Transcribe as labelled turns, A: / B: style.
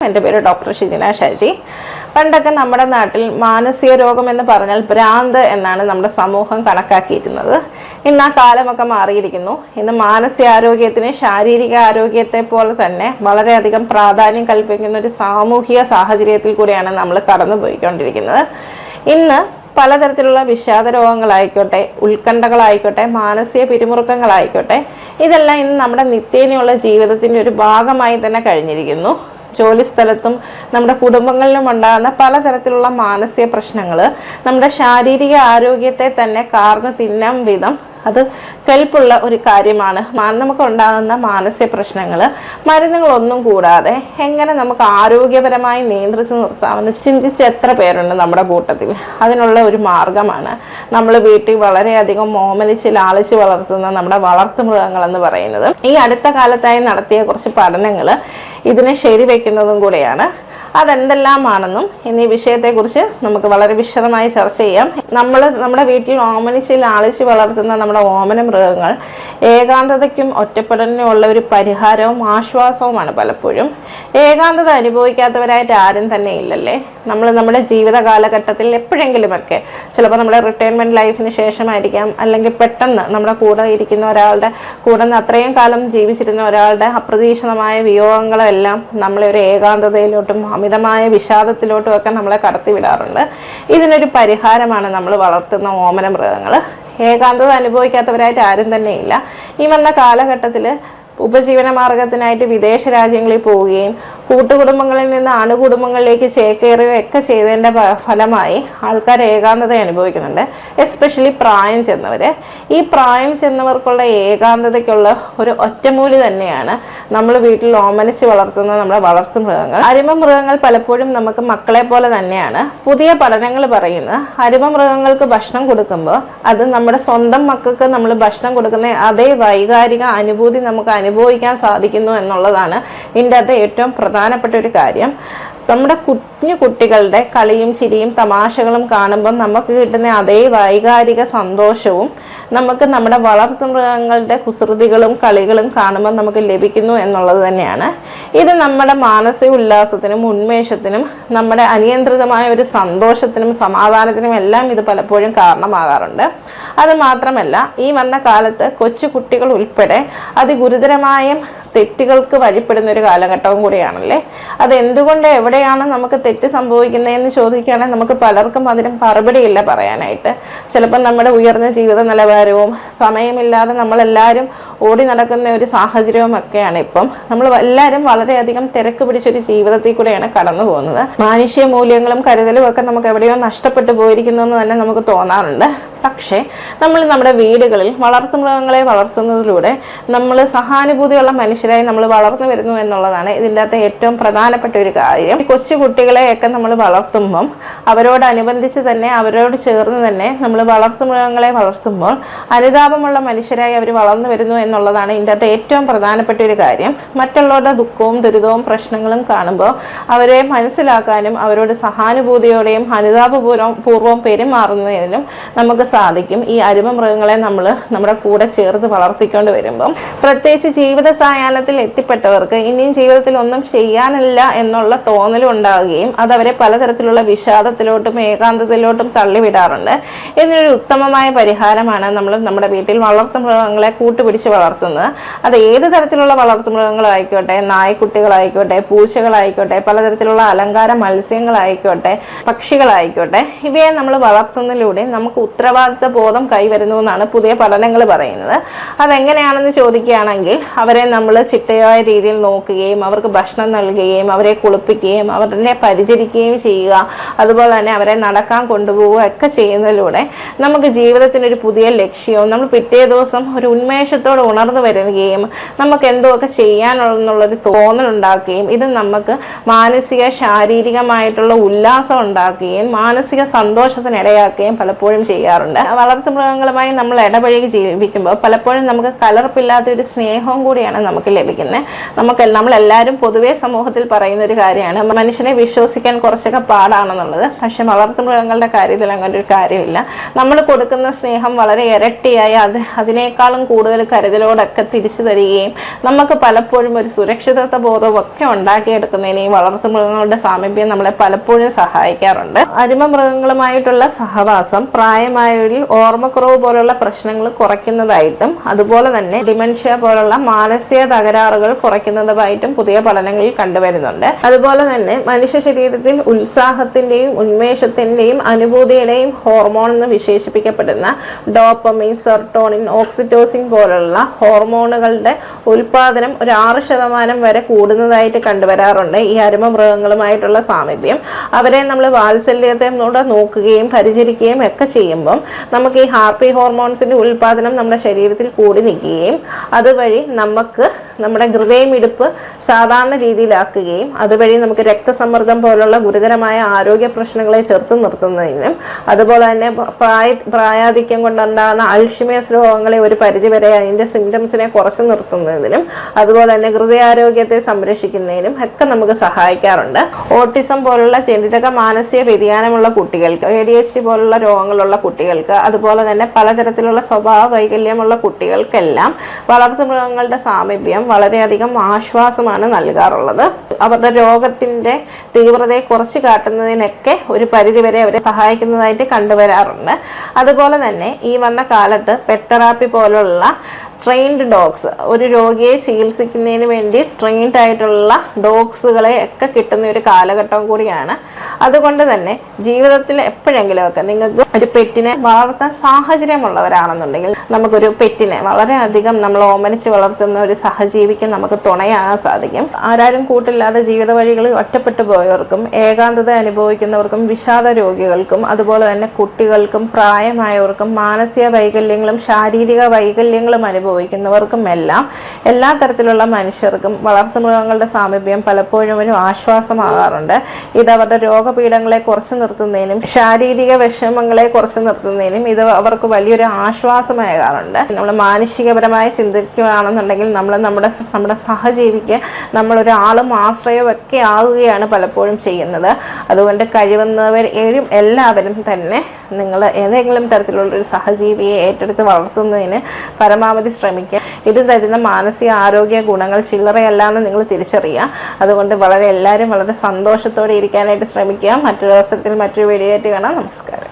A: എൻ്റെ പേര് ഡോക്ടർ ഷിജിന ഷാജി. പണ്ടൊക്കെ നമ്മുടെ നാട്ടിൽ മാനസിക രോഗം എന്ന് പറഞ്ഞാൽ ഭ്രാന്ത് എന്നാണ് നമ്മുടെ സമൂഹം കണക്കാക്കിയിരുന്നത്. ഇന്ന് ആ കാലമൊക്കെ മാറിയിരിക്കുന്നു. ഇന്ന് മാനസികാരോഗ്യത്തിന് ശാരീരിക ആരോഗ്യത്തെ പോലെ തന്നെ വളരെയധികം പ്രാധാന്യം കൽപ്പിക്കുന്ന ഒരു സാമൂഹിക സാഹചര്യത്തിൽ കൂടിയാണ് നമ്മൾ കടന്നുപോയിക്കൊണ്ടിരിക്കുന്നത്. ഇന്ന് പലതരത്തിലുള്ള വിഷാദ രോഗങ്ങളായിക്കോട്ടെ, ഉത്കണ്ഠകളായിക്കോട്ടെ, മാനസിക പിരിമുറുക്കങ്ങളായിക്കോട്ടെ, ഇതെല്ലാം ഇന്ന് നമ്മുടെ നിത്യേനയുള്ള ജീവിതത്തിൻ്റെ ഒരു ഭാഗമായി തന്നെ കഴിഞ്ഞിരിക്കുന്നു. ജോലിസ്ഥലത്തും നമ്മുടെ കുടുംബങ്ങളിലും ഉണ്ടാകുന്ന പലതരത്തിലുള്ള മാനസിക പ്രശ്നങ്ങൾ നമ്മുടെ ശാരീരിക ആരോഗ്യത്തെ തന്നെ കാർന്ന് തിന്നാൻ വിധം അത് കെൽപ്പുള്ള ഒരു കാര്യമാണ്. നമുക്ക് ഉണ്ടാകുന്ന മാനസിക പ്രശ്നങ്ങൾ മരുന്നുകളൊന്നും കൂടാതെ എങ്ങനെ നമുക്ക് ആരോഗ്യപരമായി നിയന്ത്രിച്ച് നിർത്താമെന്ന് ചിന്തിച്ച് എത്ര പേരുണ്ട് നമ്മുടെ കൂട്ടത്തിൽ. അതിനുള്ള ഒരു മാർഗമാണ് നമ്മൾ വീട്ടിൽ വളരെയധികം ഓമനിച്ച് ലാളിച്ച് വളർത്തുന്ന നമ്മുടെ വളർത്തുമൃഗങ്ങളെന്ന് പറയുന്നത്. ഈ അടുത്ത കാലത്തായി നടത്തിയ കുറച്ച് പഠനങ്ങൾ ഇതിനെ ശരിവെക്കുന്നതും കൂടെയാണ്. അതെന്തെല്ലാമാണെന്നും എന്നീ വിഷയത്തെക്കുറിച്ച് നമുക്ക് വളരെ വിശദമായി ചർച്ച ചെയ്യാം. നമ്മുടെ വീട്ടിൽ ഓമനിച്ച് ലാളിച്ച് വളർത്തുന്ന നമ്മുടെ ഓമന മൃഗങ്ങൾ ഏകാന്തതയ്ക്കും ഒറ്റപ്പെടലിനും ഉള്ള ഒരു പരിഹാരവും ആശ്വാസവുമാണ്. പലപ്പോഴും ഏകാന്തത അനുഭവിക്കാത്തവരായിട്ട് ആരും തന്നെ ഇല്ലല്ലേ. നമ്മുടെ ജീവിത കാലഘട്ടത്തിൽ എപ്പോഴെങ്കിലുമൊക്കെ, ചിലപ്പോൾ നമ്മുടെ റിട്ടയർമെൻറ്റ് ലൈഫിന് ശേഷമായിരിക്കാം, അല്ലെങ്കിൽ പെട്ടെന്ന് നമ്മുടെ കൂടെ ഇരിക്കുന്ന ഒരാളുടെ കൂടെ അത്രയും കാലം ജീവിച്ചിരുന്ന ഒരാളുടെ അപ്രതീക്ഷിതമായ വിയോഗങ്ങളെല്ലാം നമ്മളെ ഒരു ഏകാന്തതയിലോട്ടും അമിതമായ വിഷാദത്തിലോട്ടും ഒക്കെ നമ്മളെ കടത്തിവിടാറുണ്ട്. ഇതിനൊരു പരിഹാരമാണ് നമ്മൾ വളർത്തുന്ന ഓമന മൃഗങ്ങൾ. ഏകാന്തത അനുഭവിക്കാത്തവരായിട്ട് ആരും തന്നെ ഇല്ല. ഈ വന്ന കാലഘട്ടത്തിൽ ഉപജീവന മാർഗത്തിനായിട്ട് വിദേശ രാജ്യങ്ങളിൽ പോവുകയും കൂട്ടുകുടുംബങ്ങളിൽ നിന്ന് അണുകുടുംബങ്ങളിലേക്ക് ചേക്കേറുകയും ഒക്കെ ചെയ്തതിൻ്റെ ഫലമായി ആൾക്കാർ ഏകാന്തത അനുഭവിക്കുന്നുണ്ട്. എസ്പെഷ്യലി പ്രായം ചെന്നവർ. ഈ പ്രായം ചെന്നവർക്കുള്ള ഏകാന്തതയ്ക്കുള്ള ഒരു ഒറ്റമൂലി തന്നെയാണ് നമ്മൾ വീട്ടിൽ ഓമനിച്ച് വളർത്തുന്ന നമ്മുടെ വളർത്തു മൃഗങ്ങൾ. അരുമ മൃഗങ്ങൾ പലപ്പോഴും നമുക്ക് മക്കളെ പോലെ തന്നെയാണ്. പുതിയ പഠനങ്ങൾ പറയുന്നത് അരുമ മൃഗങ്ങൾക്ക് ഭക്ഷണം കൊടുക്കുമ്പോൾ അത് നമ്മുടെ സ്വന്തം മക്കൾക്ക് നമ്മൾ ഭക്ഷണം കൊടുക്കുന്ന അതേ വൈകാരിക അനുഭൂതി നമുക്ക് അനുഭവിക്കാൻ സാധിക്കുന്നു എന്നുള്ളതാണ് ഇതിൻ്റെ അകത്ത് ഏറ്റവും പ്രധാനപ്പെട്ട ഒരു കാര്യം. നമ്മുടെ കുഞ്ഞു കുട്ടികളുടെ കളിയും ചിരിയും തമാശകളും കാണുമ്പോൾ നമുക്ക് കിട്ടുന്ന അതേ വൈകാരിക സന്തോഷവും നമുക്ക് നമ്മുടെ വളർത്തുമൃഗങ്ങളുടെ കുസൃതികളും കളികളും കാണുമ്പോൾ നമുക്ക് ലഭിക്കുന്നു എന്നുള്ളത് തന്നെയാണ്. ഇത് നമ്മുടെ മാനസിക ഉല്ലാസത്തിനും ഉന്മേഷത്തിനും നമ്മുടെ അനിയന്ത്രിതമായ ഒരു സന്തോഷത്തിനും സമാധാനത്തിനും എല്ലാം ഇത് പലപ്പോഴും കാരണമാകാറുണ്ട്. അത് മാത്രമല്ല, ഈ വന്ന കാലത്ത് കൊച്ചു കുട്ടികൾ ഉൾപ്പെടെ അതിഗുരുതരമായ തെറ്റുകൾക്ക് വഴിപ്പെടുന്ന ഒരു കാലഘട്ടവും കൂടിയാണല്ലേ. അതെന്തുകൊണ്ട് എവിടെയാണ് നമുക്ക് തെറ്റ് സംഭവിക്കുന്നതെന്ന് ചോദിക്കുകയാണെങ്കിൽ നമുക്ക് പലർക്കും അതിനും മറുപടിയില്ല പറയാനായിട്ട്. ചിലപ്പോൾ നമ്മുടെ ഉയർന്ന ജീവിത നിലവാരവും സമയമില്ലാതെ നമ്മളെല്ലാവരും ഓടി നടക്കുന്ന ഒരു സാഹചര്യവും ഒക്കെയാണ് ഇപ്പം. നമ്മൾ എല്ലാവരും വളരെയധികം തിരക്ക് പിടിച്ചൊരു ജീവിതത്തിൽ കൂടെയാണ് കടന്നു പോകുന്നത്. മാനുഷ്യ മൂല്യങ്ങളും കരുതലും ഒക്കെ നമുക്ക് എവിടെയോ നഷ്ടപ്പെട്ടു പോയിരിക്കുന്നു എന്ന് തന്നെ നമുക്ക് തോന്നാറുണ്ട്. പക്ഷേ നമ്മൾ നമ്മുടെ വീടുകളിൽ വളർത്തുമൃഗങ്ങളെ വളർത്തുന്നതിലൂടെ നമ്മൾ സഹാനുഭൂതിയുള്ള മനുഷ്യരായി നമ്മൾ വളർന്നു വരുന്നു എന്നുള്ളതാണ് ഇതിൻ്റെ അകത്ത് ഏറ്റവും പ്രധാനപ്പെട്ട ഒരു കാര്യം. കൊച്ചു കുട്ടികളെയൊക്കെ നമ്മൾ വളർത്തുമ്പം അവരോടനുബന്ധിച്ച് തന്നെ, അവരോട് ചേർന്ന് തന്നെ നമ്മൾ വളർത്തുമൃഗങ്ങളെ വളർത്തുമ്പോൾ അനുതാപമുള്ള മനുഷ്യരായി അവർ വളർന്നു വരുന്നു എന്നുള്ളതാണ് ഇതിൻ്റെ അകത്ത് ഏറ്റവും പ്രധാനപ്പെട്ട ഒരു കാര്യം. മറ്റുള്ളവരുടെ ദുഃഖവും ദുരിതവും പ്രശ്നങ്ങളും കാണുമ്പോൾ അവരെ മനസ്സിലാക്കാനും അവരോട് സഹാനുഭൂതിയോടെയും അനുതാപപൂർവ്വം പെരുമാറുന്നതിനും നമുക്ക് സാധിക്കും. ഈ അരുമ മൃഗങ്ങളെ നമ്മൾ നമ്മുടെ കൂടെ ചേർത്ത് വളർത്തിക്കൊണ്ട് വരുമ്പം, പ്രത്യേകിച്ച് ജീവിത സായാഹ്നത്തിൽ എത്തിപ്പെട്ടവർക്ക് ഇനിയും ജീവിതത്തിൽ ഒന്നും ചെയ്യാനില്ല എന്നുള്ള തോന്നലും ഉണ്ടാവുകയും അതവരെ പലതരത്തിലുള്ള വിഷാദത്തിലോട്ടും ഏകാന്തതയിലോട്ടും തള്ളിവിടാറുണ്ട്. ഇതിനൊരു ഉത്തമമായ പരിഹാരമാണ് നമ്മൾ നമ്മുടെ വീട്ടിൽ വളർത്തുമൃഗങ്ങളെ കൂട്ടുപിടിച്ച് വളർത്തുന്നത്. അത് ഏത് തരത്തിലുള്ള വളർത്തുമൃഗങ്ങളായിക്കോട്ടെ, നായ്ക്കുട്ടികളായിക്കോട്ടെ, പൂച്ചകളായിക്കോട്ടെ, പലതരത്തിലുള്ള അലങ്കാര മത്സ്യങ്ങളായിക്കോട്ടെ, പക്ഷികളായിക്കോട്ടെ, ഇവയെ നമ്മൾ വളർത്തുന്നതിലൂടെ നമുക്ക് ഉത്തരവാദിത്ത ബോധം കൈവരുന്നു എന്നാണ് പുതിയ പഠനങ്ങൾ പറയുന്നത്. അതെങ്ങനെയാണെന്ന് ചോദിക്കുകയാണെങ്കിൽ, അവരെ നമ്മൾ ചിട്ടയായ രീതിയിൽ നോക്കുകയും അവർക്ക് ഭക്ഷണം നൽകുകയും അവരെ കുളിപ്പിക്കുകയും അവരെ പരിചരിക്കുകയും ചെയ്യുക, അതുപോലെ തന്നെ അവരെ നടക്കാൻ കൊണ്ടുപോവുക ഒക്കെ ചെയ്യുന്നതിലൂടെ നമുക്ക് ജീവിതത്തിനൊരു പുതിയ ലക്ഷ്യവും നമ്മൾ പിറ്റേ ദിവസം ഒരു ഉന്മേഷത്തോടെ ഉണർന്നു വരികയും നമുക്ക് എന്തൊക്കെ ചെയ്യാനുള്ളൊരു തോന്നലുണ്ടാക്കുകയും ഇത് നമുക്ക് മാനസിക ശാരീരികമായിട്ടുള്ള ഉല്ലാസം ഉണ്ടാക്കുകയും മാനസിക സന്തോഷത്തിനിടയാക്കുകയും പലപ്പോഴും ചെയ്യാറുണ്ട്. പറയാറുണ്ട്. വളർത്തുമൃഗങ്ങളുമായി നമ്മൾ ഇടപഴകി ജീവിക്കുമ്പോൾ പലപ്പോഴും നമുക്ക് കലർപ്പില്ലാത്ത ഒരു സ്നേഹവും കൂടിയാണ് നമുക്ക് ലഭിക്കുന്നത്. നമ്മളെല്ലാവരും പൊതുവേ സമൂഹത്തിൽ പറയുന്ന ഒരു കാര്യമാണ് മനുഷ്യനെ വിശ്വസിക്കാൻ കുറച്ചൊക്കെ പാടാണെന്നുള്ളത്. പക്ഷെ വളർത്തുമൃഗങ്ങളുടെ കാര്യത്തിൽ അങ്ങനെ ഒരു കാര്യമില്ല. നമ്മൾ കൊടുക്കുന്ന സ്നേഹം വളരെ ഇരട്ടിയായി അതിനേക്കാളും കൂടുതൽ കരുതലോടൊക്കെ തിരിച്ചു തരികയും നമുക്ക് പലപ്പോഴും ഒരു സുരക്ഷിതത്വ ബോധവും ഒക്കെ ഉണ്ടാക്കിയെടുക്കുന്നതിന് ഈ വളർത്തുമൃഗങ്ങളുടെ സാമീപ്യം നമ്മളെ പലപ്പോഴും സഹായിക്കാറുണ്ട്. അരുമ മൃഗങ്ങളുമായിട്ടുള്ള സഹവാസം പ്രായമായവരിൽ ഓർമ്മക്കുറവ് പോലുള്ള പ്രശ്നങ്ങൾ കുറയ്ക്കുന്നതായിട്ടും അതുപോലെ തന്നെ ഡിമെൻഷ്യ പോലുള്ള മാനസിക തകരാറുകൾ കുറയ്ക്കുന്നതായിട്ടും പുതിയ പഠനങ്ങളിൽ കണ്ടുവരുന്നുണ്ട്. അതുപോലെ തന്നെ മനുഷ്യ ശരീരത്തിൽ ഉത്സാഹത്തിന്റെയും ഉന്മേഷത്തിന്റെയും അനുഭൂതിയുടെയും ഹോർമോൺ എന്ന് വിശേഷിപ്പിക്കപ്പെടുന്ന ഡോപ്പമൈൻ, സെറോട്ടോണിൻ, ഓക്സിറ്റോസിൻ പോലുള്ള ഹോർമോണുകളുടെ ഉൽപാദനം ഒരു 6% വരെ കൂടുന്നതായിട്ട് കണ്ടുവരാറുണ്ട് ഈ അരുമ മൃഗങ്ങളുമായിട്ടുള്ള സാമീപ്യം. അവരെ നമ്മൾ വാത്സല്യത്തോടെ നോക്കുകയും പരിചരിക്കുകയും ഒക്കെ ചെയ്യുമ്പം നമുക്ക് ഈ ഹാപ്പി ഹോർമോൺസിന്റെ ഉൽപാദനം നമ്മുടെ ശരീരത്തിൽ കൂടി നിൽക്കുകയും അതുവഴി നമുക്ക് നമ്മുടെ ഹൃദയമിടിപ്പ് സാധാരണ രീതിയിലാക്കുകയും അതുവഴി നമുക്ക് രക്തസമ്മർദ്ദം പോലുള്ള ഗുരുതരമായ ആരോഗ്യ പ്രശ്നങ്ങളെ ചെറുത്ത് നിർത്തുന്നതിനും അതുപോലെ തന്നെ പ്രായാധിക്യം കൊണ്ടുണ്ടാകുന്ന അൾഷിമേഴ്സ് രോഗങ്ങളെ ഒരു പരിധിവരെ അതിൻ്റെ സിംറ്റംസിനെ കുറച്ച് നിർത്തുന്നതിനും അതുപോലെ തന്നെ ഹൃദയാരോഗ്യത്തെ സംരക്ഷിക്കുന്നതിനും ഒക്കെ നമുക്ക് സഹായിക്കാറുണ്ട്. ഓട്ടിസം പോലുള്ള ജനിതക മാനസിക വ്യതിയാനമുള്ള കുട്ടികൾക്ക്, ADHD പോലുള്ള രോഗങ്ങളുള്ള കുട്ടികൾക്ക്, അതുപോലെ തന്നെ പലതരത്തിലുള്ള സ്വഭാവ വൈകല്യമുള്ള കുട്ടികൾക്കെല്ലാം വളർത്തുമൃഗങ്ങളുടെ സാമീപ്യം വളരെയധികം ആശ്വാസമാണ് നൽകാറുള്ളത്. അവരുടെ രോഗത്തിന്റെ തീവ്രതയെ കുറച്ച് കാട്ടുന്നതിനൊക്കെ ഒരു പരിധിവരെ അവരെ സഹായിക്കുന്നതായിട്ട് കണ്ടുവരാറുണ്ട്. അതുപോലെ തന്നെ ഈ വന്ന കാലത്ത് പെറ്റ് തെറാപ്പി പോലുള്ള ട്രെയിൻഡ് ഡോഗ്സ്, ഒരു രോഗിയെ ചികിത്സിക്കുന്നതിന് വേണ്ടി ട്രെയിൻഡ് ആയിട്ടുള്ള ഡോഗ്സുകളെ ഒക്കെ കിട്ടുന്ന ഒരു കാലഘട്ടം കൂടിയാണ്. അതുകൊണ്ട് തന്നെ ജീവിതത്തിൽ എപ്പോഴെങ്കിലുമൊക്കെ നിങ്ങൾക്ക് ഒരു പെറ്റിനെ വളർത്താൻ സാഹചര്യമുള്ളവരാണെന്നുണ്ടെങ്കിൽ നമുക്കൊരു പെറ്റിനെ വളരെയധികം നമ്മൾ ഓമനിച്ച് വളർത്തുന്ന ഒരു സഹജീവിക്ക് നമുക്ക് തുണയാകാൻ സാധിക്കും. ആരാരും കൂട്ടില്ലാതെ ജീവിത വഴികളിൽ ഒറ്റപ്പെട്ടു പോയവർക്കും ഏകാന്തത അനുഭവിക്കുന്നവർക്കും വിഷാദ രോഗികൾക്കും അതുപോലെ തന്നെ കുട്ടികൾക്കും പ്രായമായവർക്കും മാനസിക വൈകല്യങ്ങളും ശാരീരിക വൈകല്യങ്ങളും അനുഭവിക്കുന്നവർക്കും എല്ലാ തരത്തിലുള്ള മനുഷ്യർക്കും വളർത്തുമൃഗങ്ങളുടെ സാമീപ്യം പലപ്പോഴും ഒരു ആശ്വാസമാകാറുണ്ട്. ഇത് അവരുടെ രോഗപീഠങ്ങളെ കുറച്ച് നിർത്തുന്നതിനും ശാരീരിക വിഷമങ്ങളെ കുറച്ച് നിർത്തുന്നതിനും ഇത് അവർക്ക് വലിയൊരു ആശ്വാസമാകാറുണ്ട്. നമ്മൾ മാനുഷികപരമായി ചിന്തിക്കുകയാണെന്നുണ്ടെങ്കിൽ നമ്മുടെ സഹജീവിക്ക് നമ്മളൊരാളും ആശ്രയവും ഒക്കെ ആകുകയാണ് പലപ്പോഴും ചെയ്യുന്നത്. അതുകൊണ്ട് കഴിവുന്നവരും എല്ലാവരും തന്നെ നിങ്ങൾ ഏതെങ്കിലും തരത്തിലുള്ളൊരു സഹജീവിയെ ഏറ്റെടുത്ത് വളർത്തുന്നതിന് പരമാവധി ശ്രമിക്കുക. ഇത് തരുന്ന മാനസിക ആരോഗ്യ ഗുണങ്ങൾ ചില്ലറയല്ലാന്ന് നിങ്ങൾ തിരിച്ചറിയുക. അതുകൊണ്ട് എല്ലാവരും വളരെ സന്തോഷത്തോടെ ഇരിക്കാനായിട്ട് ശ്രമിക്കുക. മറ്റൊരു അവസരത്തിൽ മറ്റൊരു വീഡിയോ ആയിട്ട് കാണാം. നമസ്കാരം.